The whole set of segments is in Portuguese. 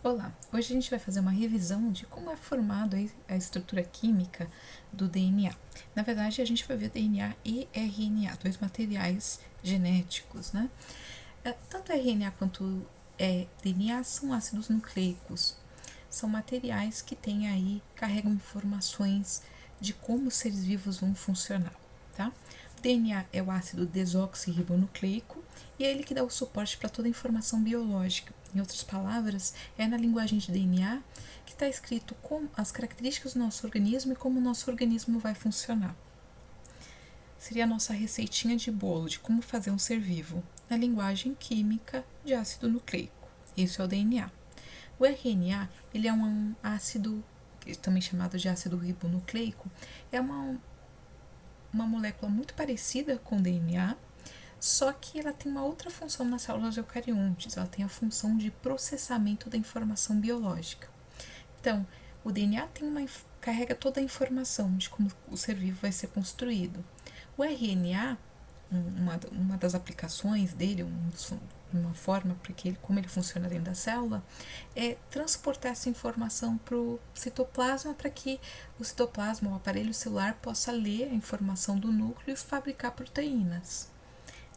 Olá, hoje a gente vai fazer uma revisão de como é formado a estrutura química do DNA. Na verdade, a gente vai ver DNA e RNA, dois materiais genéticos, né? Tanto RNA quanto DNA são ácidos nucleicos, são materiais que têm aí, carregam informações de como os seres vivos vão funcionar, tá? O DNA é o ácido desoxirribonucleico e é ele que dá o suporte para toda a informação biológica. Em outras palavras, é na linguagem de DNA que está escrito como as características do nosso organismo e como o nosso organismo vai funcionar. Seria a nossa receitinha de bolo de como fazer um ser vivo, na linguagem química de ácido nucleico. Isso é o DNA. O RNA, ele é um ácido, também chamado de ácido ribonucleico, é uma molécula muito parecida com o DNA, só que ela tem uma outra função nas células eucariontes, ela tem a função de processamento da informação biológica. Então, o DNA carrega toda a informação de como o ser vivo vai ser construído. O RNA, uma das aplicações dele, uma forma para como ele funciona dentro da célula, é transportar essa informação para o citoplasma para que o citoplasma, o aparelho celular, possa ler a informação do núcleo e fabricar proteínas,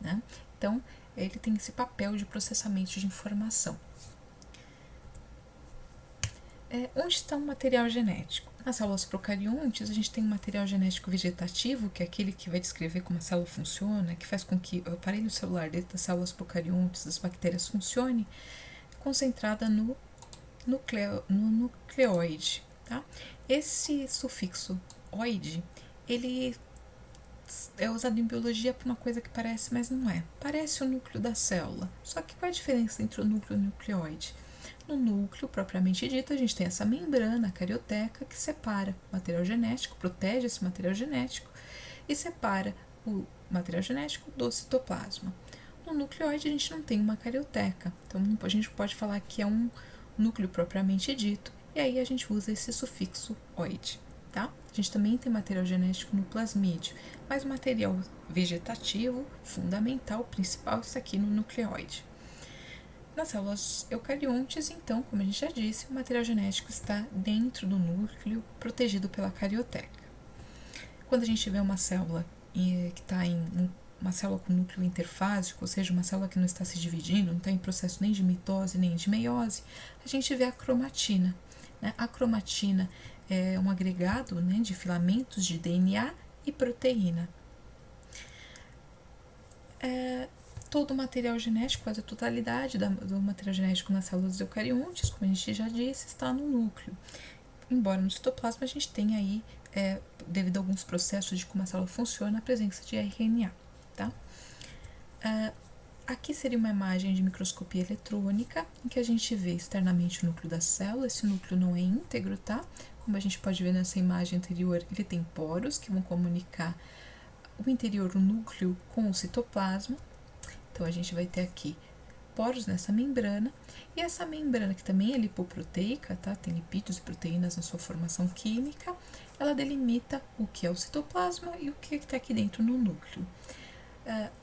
né? Então, ele tem esse papel de processamento de informação. Onde está o material genético? Nas células procariontes, a gente tem um material genético vegetativo, que é aquele que vai descrever como a célula funciona, que faz com que o aparelho celular dentro das células procariontes, das bactérias, funcione, concentrada no nucleoide. Tá? Esse sufixo oide, ele é usado em biologia para uma coisa que parece, mas não é. Parece o núcleo da célula. Só que qual é a diferença entre o núcleo e o nucleoide? No núcleo, propriamente dito, a gente tem essa membrana, a carioteca, que separa o material genético, protege esse material genético e separa o material genético do citoplasma. No nucleoide, a gente não tem uma carioteca, então a gente pode falar que é um núcleo propriamente dito, e aí a gente usa esse sufixo oide. Tá? A gente também tem material genético no plasmídio, mas o material vegetativo, fundamental, principal, está aqui no nucleoide. Nas células eucariontes, então, como a gente já disse, o material genético está dentro do núcleo, protegido pela carioteca. Quando a gente vê uma célula que está em uma célula com núcleo interfásico, ou seja, uma célula que não está se dividindo, não está em processo nem de mitose nem de meiose, a gente vê a cromatina. Né? A cromatina é um agregado, né, de filamentos de DNA e proteína. Todo o material genético, quase a totalidade do material genético nas células eucariontes, como a gente já disse, está no núcleo. Embora no citoplasma a gente tenha aí, devido a alguns processos de como a célula funciona, a presença de RNA. Tá? Aqui seria uma imagem de microscopia eletrônica, em que a gente vê externamente o núcleo da célula. Esse núcleo não é íntegro, tá? Como a gente pode ver nessa imagem anterior, ele tem poros que vão comunicar o interior do núcleo com o citoplasma. Então, a gente vai ter aqui poros nessa membrana, e essa membrana, que também é lipoproteica, tá? Tem lipídios e proteínas na sua formação química, ela delimita o que é o citoplasma e o que está aqui dentro no núcleo.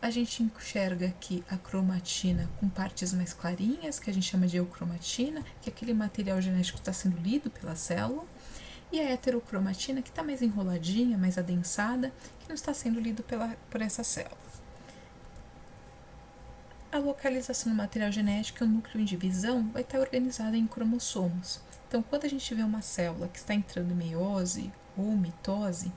A gente enxerga aqui a cromatina com partes mais clarinhas, que a gente chama de eucromatina, que é aquele material genético que está sendo lido pela célula, e a heterocromatina, que está mais enroladinha, mais adensada, que não está sendo lido por essa célula. A localização do material genético e o núcleo em divisão vai estar organizada em cromossomos. Então, quando a gente vê uma célula que está entrando em meiose ou mitose,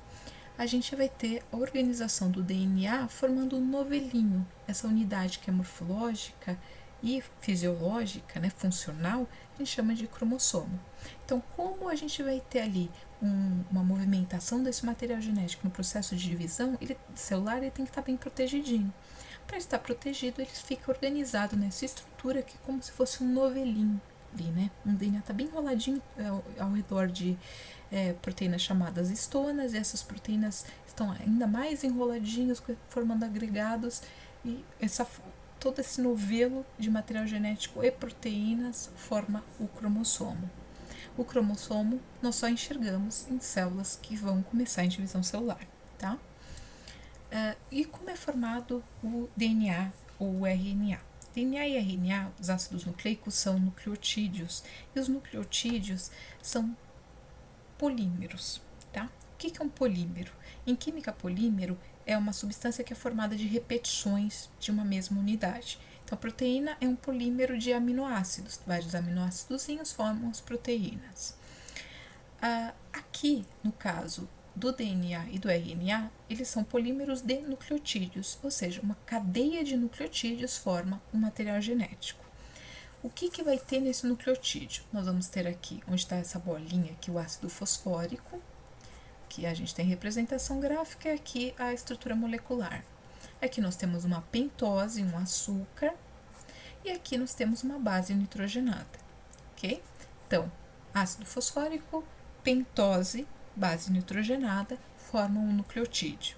a gente vai ter a organização do DNA formando um novelinho. Essa unidade que é morfológica e fisiológica, né, funcional, a gente chama de cromossomo. Então, como a gente vai ter ali uma movimentação desse material genético no processo de divisão, celular, ele tem que estar bem protegidinho. Para estar protegido, ele fica organizado nessa estrutura que é como se fosse um novelinho ali, né? Um DNA está bem enroladinho ao redor de proteínas chamadas histonas, e essas proteínas estão ainda mais enroladinhas, formando agregados, e todo esse novelo de material genético e proteínas forma o cromossomo. O cromossomo nós só enxergamos em células que vão começar em divisão celular, tá? E como é formado o DNA ou o RNA? DNA e RNA, os ácidos nucleicos, são nucleotídeos, e os nucleotídeos são polímeros, tá? O que é um polímero? Em química, polímero é uma substância que é formada de repetições de uma mesma unidade. Então, a proteína é um polímero de aminoácidos. Vários aminoácidozinhos formam as proteínas. Aqui, no caso do DNA e do RNA, eles são polímeros de nucleotídeos, ou seja, uma cadeia de nucleotídeos forma um material genético. O que vai ter nesse nucleotídeo? Nós vamos ter aqui, onde está essa bolinha aqui, o ácido fosfórico, que a gente tem representação gráfica, e aqui a estrutura molecular. Aqui nós temos uma pentose, um açúcar, e aqui nós temos uma base nitrogenada, ok? Então, ácido fosfórico, pentose, base nitrogenada, formam um nucleotídeo.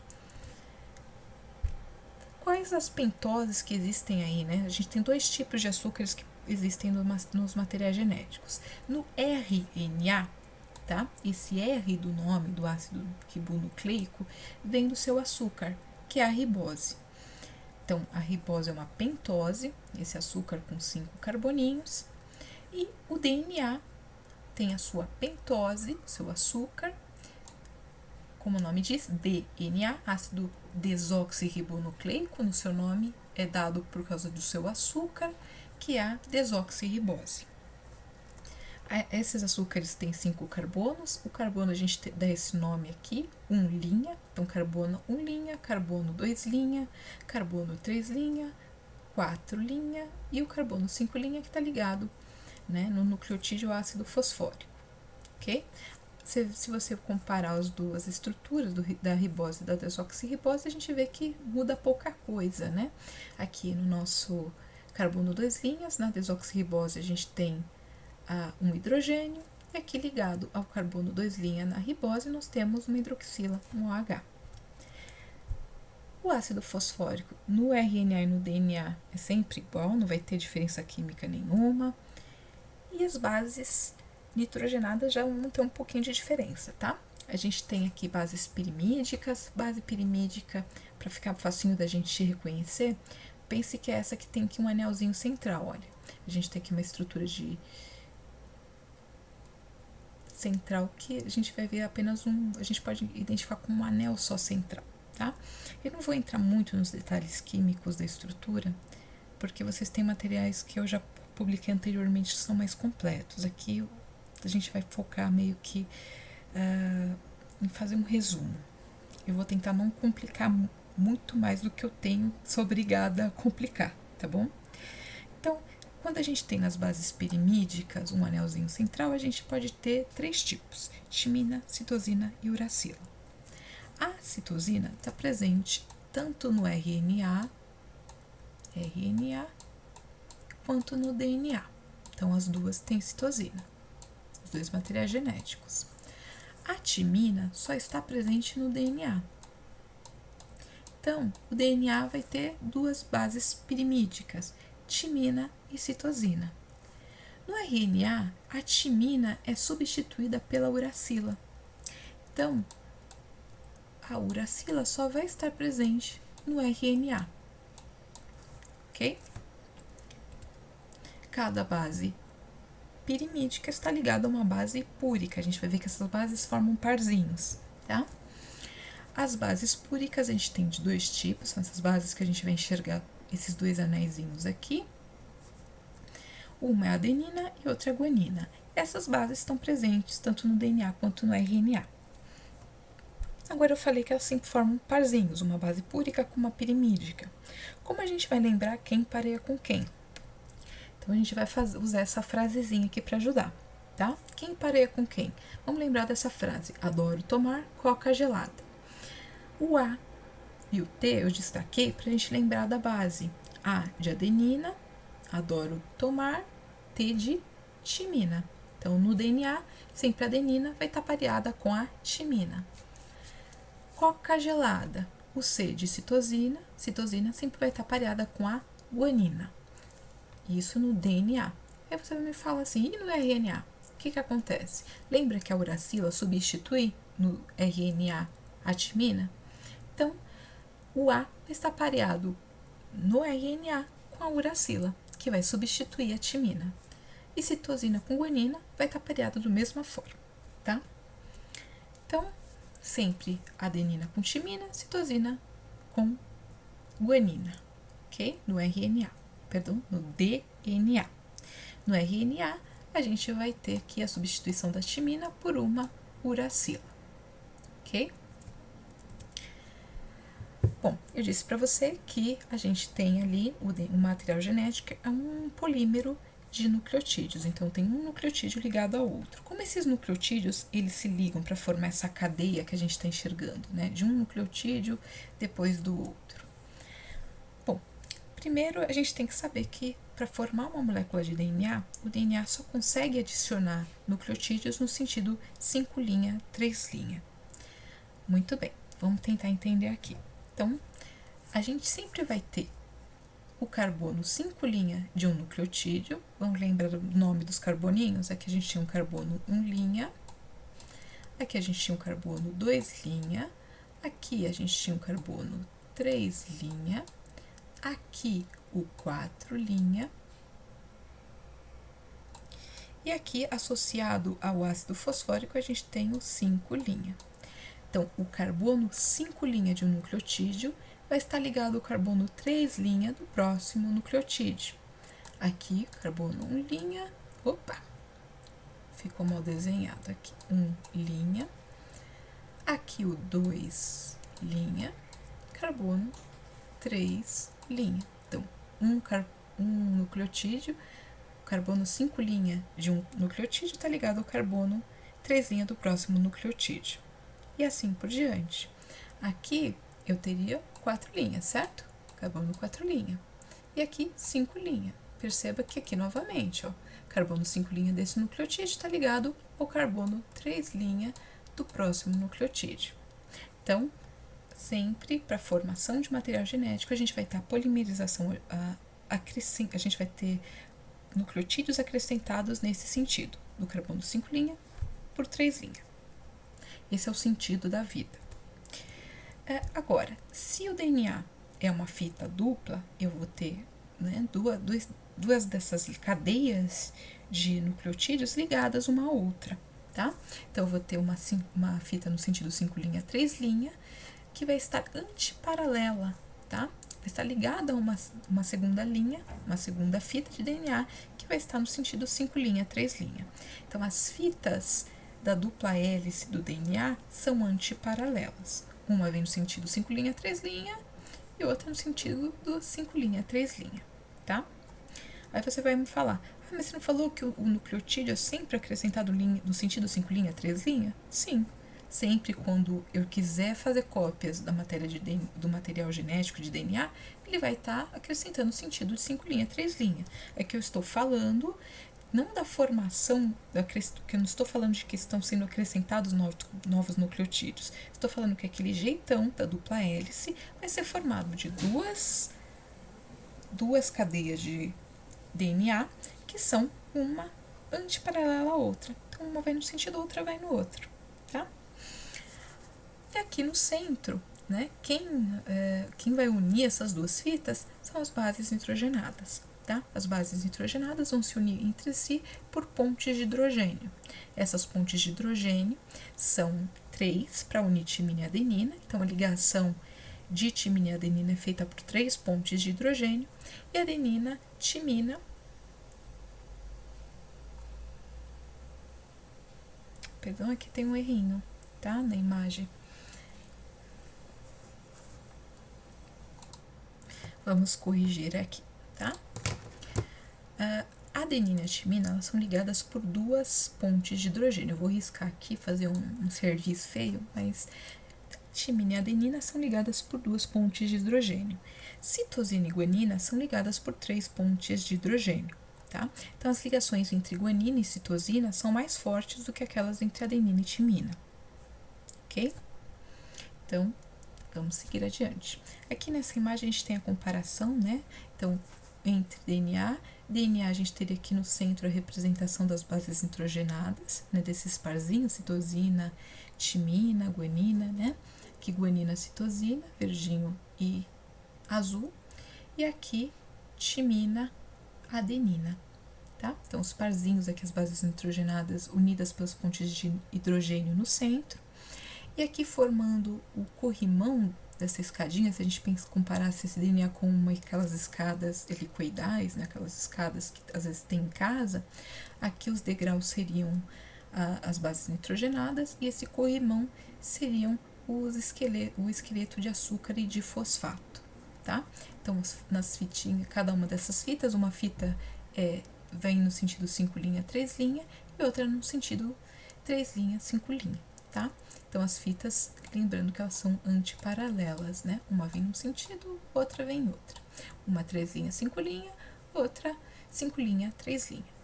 Quais as pentoses que existem aí, né? A gente tem dois tipos de açúcares que existem nos materiais genéticos. No RNA, tá? Esse R do nome do ácido ribonucleico vem do seu açúcar, que é a ribose. Então, a ribose é uma pentose, esse açúcar com 5 carboninhos, e o DNA tem a sua pentose, seu açúcar, como o nome diz, DNA, ácido desoxirribonucleico, no seu nome é dado por causa do seu açúcar, que é a desoxirribose. Esses açúcares têm 5 carbonos, o carbono a gente dá esse nome aqui, 1', então carbono 1', carbono 2', carbono 3', 4' e o carbono 5' que está ligado, né, no nucleotídeo ácido fosfórico, ok? Se você comparar as duas estruturas da ribose e da desoxirribose, a gente vê que muda pouca coisa, né? Aqui no nosso carbono 2', na desoxirribose a gente tem um hidrogênio, e aqui ligado ao carbono 2' na ribose nós temos uma hidroxila, um OH. O ácido fosfórico no RNA e no DNA é sempre igual, não vai ter diferença química nenhuma. E as bases nitrogenadas já vão ter um pouquinho de diferença, tá? A gente tem aqui bases pirimídicas, base pirimídica, para ficar facinho da gente reconhecer, pense que é essa que tem aqui um anelzinho central, olha. A gente tem aqui uma estrutura de central que a gente vai ver apenas a gente pode identificar como um anel só central, tá? Eu não vou entrar muito nos detalhes químicos da estrutura, porque vocês têm materiais que eu já publiquei anteriormente que são mais completos. Aqui a gente vai focar meio que em fazer um resumo. Eu vou tentar não complicar muito mais do que eu tenho, sou obrigada a complicar, tá bom? Então, quando a gente tem nas bases pirimídicas um anelzinho central, a gente pode ter 3 tipos: timina, citosina e uracila. A citosina está presente tanto no RNA quanto no DNA. Então, as duas têm citosina, os dois materiais genéticos. A timina só está presente no DNA. Então, o DNA vai ter 2 bases pirimídicas, timina e citosina. No RNA, a timina é substituída pela uracila. Então, a uracila só vai estar presente no RNA, ok? Cada base pirimídica está ligada a uma base púrica. A gente vai ver que essas bases formam parzinhos, tá? As bases púricas a gente tem de 2 tipos, são essas bases que a gente vai enxergar esses 2 anéisinhos aqui. Uma é a adenina e outra é a guanina. Essas bases estão presentes tanto no DNA quanto no RNA. Agora eu falei que elas sempre formam parzinhos, uma base púrica com uma pirimídica. Como a gente vai lembrar quem pareia com quem? Então, a gente vai usar essa frasezinha aqui para ajudar, tá? Quem pareia com quem? Vamos lembrar dessa frase: adoro tomar coca gelada. O A e o T eu destaquei para a gente lembrar da base. A de adenina, adoro tomar, T de timina. Então, no DNA, sempre a adenina vai estar pareada com a timina. Coca gelada, o C de citosina, citosina sempre vai estar pareada com a guanina. Isso no DNA. Aí você me fala assim, e no RNA? O que acontece? Lembra que a uracila substitui no RNA a timina? Então, o A está pareado no RNA com a uracila, que vai substituir a timina. E citosina com guanina vai estar pareado da mesma forma, tá? Então, sempre adenina com timina, citosina com guanina, ok? No RNA, perdão, no DNA. No RNA, a gente vai ter aqui a substituição da timina por uma uracila, ok? Bom, eu disse para você que a gente tem ali o material genético é um polímero de nucleotídeos, então tem um nucleotídeo ligado ao outro. Como esses nucleotídeos eles se ligam para formar essa cadeia que a gente está enxergando, né? De um nucleotídeo depois do outro. Bom, primeiro a gente tem que saber que para formar uma molécula de DNA, o DNA só consegue adicionar nucleotídeos no sentido 5' 3'. Muito bem, vamos tentar entender aqui. Então, a gente sempre vai ter o carbono 5' de um nucleotídeo. Vamos lembrar o nome dos carboninhos? Aqui a gente tinha um carbono 1', aqui a gente tinha um carbono 2', aqui a gente tinha um carbono 3', aqui o 4', e aqui, associado ao ácido fosfórico, a gente tem o 5'. Então, o carbono 5' de um nucleotídeo vai estar ligado ao carbono 3' do próximo nucleotídeo. Aqui, carbono 1', opa, ficou mal desenhado aqui, 1', aqui o 2', carbono 3'. Então, um nucleotídeo, o carbono 5' de um nucleotídeo está ligado ao carbono 3' do próximo nucleotídeo. E assim por diante. Aqui eu teria 4', certo? Carbono 4'. E aqui 5'. Perceba que aqui novamente, ó, carbono 5' desse nucleotídeo está ligado ao carbono 3' do próximo nucleotídeo. Então, sempre para a formação de material genético, a gente vai ter a polimerização, a gente vai ter nucleotídeos acrescentados nesse sentido, do carbono 5' por 3'. Esse é o sentido da vida. Agora, se o DNA é uma fita dupla, eu vou ter, né, duas dessas cadeias de nucleotídeos ligadas uma à outra, tá? Então, eu vou ter uma fita no sentido 5', 3', que vai estar antiparalela, tá? Vai estar ligada a uma segunda linha, uma segunda fita de DNA, que vai estar no sentido 5', 3'. Então, as fitas da dupla hélice do DNA são antiparalelas. Uma vem no sentido 5', 3', e outra no sentido do 5', 3', tá? Aí você vai me falar, mas você não falou que o nucleotídeo é sempre acrescentado no sentido 5', 3'? Sim, sempre quando eu quiser fazer cópias da matéria do material genético de DNA, ele vai estar acrescentando o sentido de 5', 3'. É que eu estou falando não da formação, que eu não estou falando de que estão sendo acrescentados novos nucleotídeos. Estou falando que aquele jeitão da dupla hélice vai ser formado de duas cadeias de DNA que são uma antiparalela à outra. Então, uma vai no sentido, a outra vai no outro, tá? E aqui no centro, né, quem vai unir essas duas fitas são as bases nitrogenadas. Tá? As bases nitrogenadas vão se unir entre si por pontes de hidrogênio. Essas pontes de hidrogênio são 3 para unir timina e adenina, então a ligação de timina e adenina é feita por 3 pontes de hidrogênio, e adenina, timina, perdão, aqui tem um errinho, tá? Na imagem. Vamos corrigir aqui, tá? A adenina e a timina, elas são ligadas por 2 pontes de hidrogênio. Eu vou riscar aqui, fazer um serviço feio, mas timina e adenina são ligadas por 2 pontes de hidrogênio. Citosina e guanina são ligadas por 3 pontes de hidrogênio, tá? Então, as ligações entre guanina e citosina são mais fortes do que aquelas entre adenina e timina, ok? Então, vamos seguir adiante. Aqui nessa imagem a gente tem a comparação, né? Então, entre DNA a gente teria aqui no centro a representação das bases nitrogenadas, né, desses parzinhos, citosina, timina, guanina, né? Aqui guanina, citosina, verdinho e azul. E aqui timina, adenina, tá? Então, os parzinhos aqui, as bases nitrogenadas unidas pelas pontes de hidrogênio no centro. E aqui formando o corrimão dessa escadinha, se a gente comparasse esse DNA com aquelas escadas helicoidais, né, aquelas escadas que às vezes tem em casa, aqui os degraus seriam as bases nitrogenadas e esse corrimão seriam o esqueleto de açúcar e de fosfato, tá? Então, nas fitinhas, cada uma dessas fitas, uma fita vem no sentido 5 linha, 3 linha, e outra no sentido 3 linha, 5 linha, tá? Então, as fitas, lembrando que elas são antiparalelas, né? Uma vem num sentido, outra vem em outro. Uma 3 linha, 5 linha, outra 5 linha, 3 linha.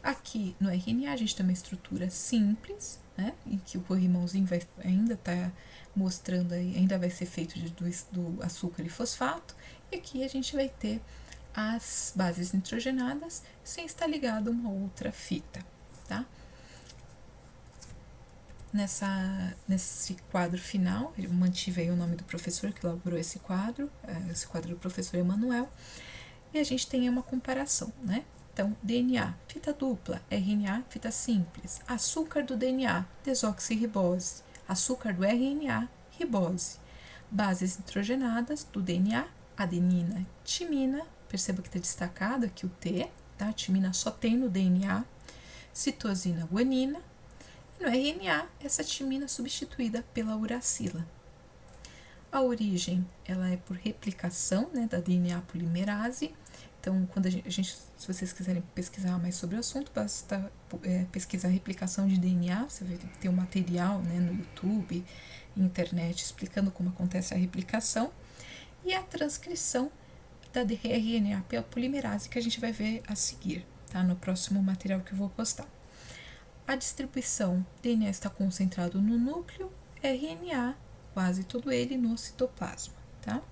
Aqui no RNA a gente tem uma estrutura simples, né? Em que o corrimãozinho ainda tá mostrando aí, ainda vai ser feito do açúcar e fosfato. E aqui a gente vai ter as bases nitrogenadas sem estar ligado a uma outra fita, tá? Nesse quadro final, eu mantive aí o nome do professor que elaborou esse quadro do professor Emanuel, e a gente tem uma comparação, né? Então, DNA, fita dupla, RNA, fita simples, açúcar do DNA, desoxirribose, açúcar do RNA, ribose, bases nitrogenadas do DNA, adenina, timina, perceba que está destacado aqui o T, tá? Timina só tem no DNA, citosina, guanina, e no RNA, essa timina substituída pela uracila. A origem, ela é por replicação, né, da DNA polimerase. Então, quando a gente, se vocês quiserem pesquisar mais sobre o assunto, basta pesquisar replicação de DNA. Você vai ter um material, né, no YouTube, internet, explicando como acontece a replicação. E a transcrição da RNA pela polimerase, que a gente vai ver a seguir, tá, no próximo material que eu vou postar. A distribuição, DNA está concentrado no núcleo, RNA, quase todo ele, no citoplasma, tá?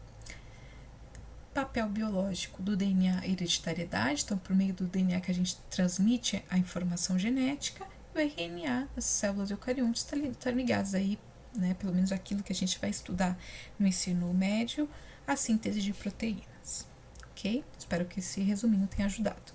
Papel biológico do DNA, hereditariedade, então por meio do DNA que a gente transmite a informação genética, e o RNA, as células eucariontes, estão ligadas aí, né, pelo menos aquilo que a gente vai estudar no ensino médio, a síntese de proteínas, ok? Espero que esse resuminho tenha ajudado.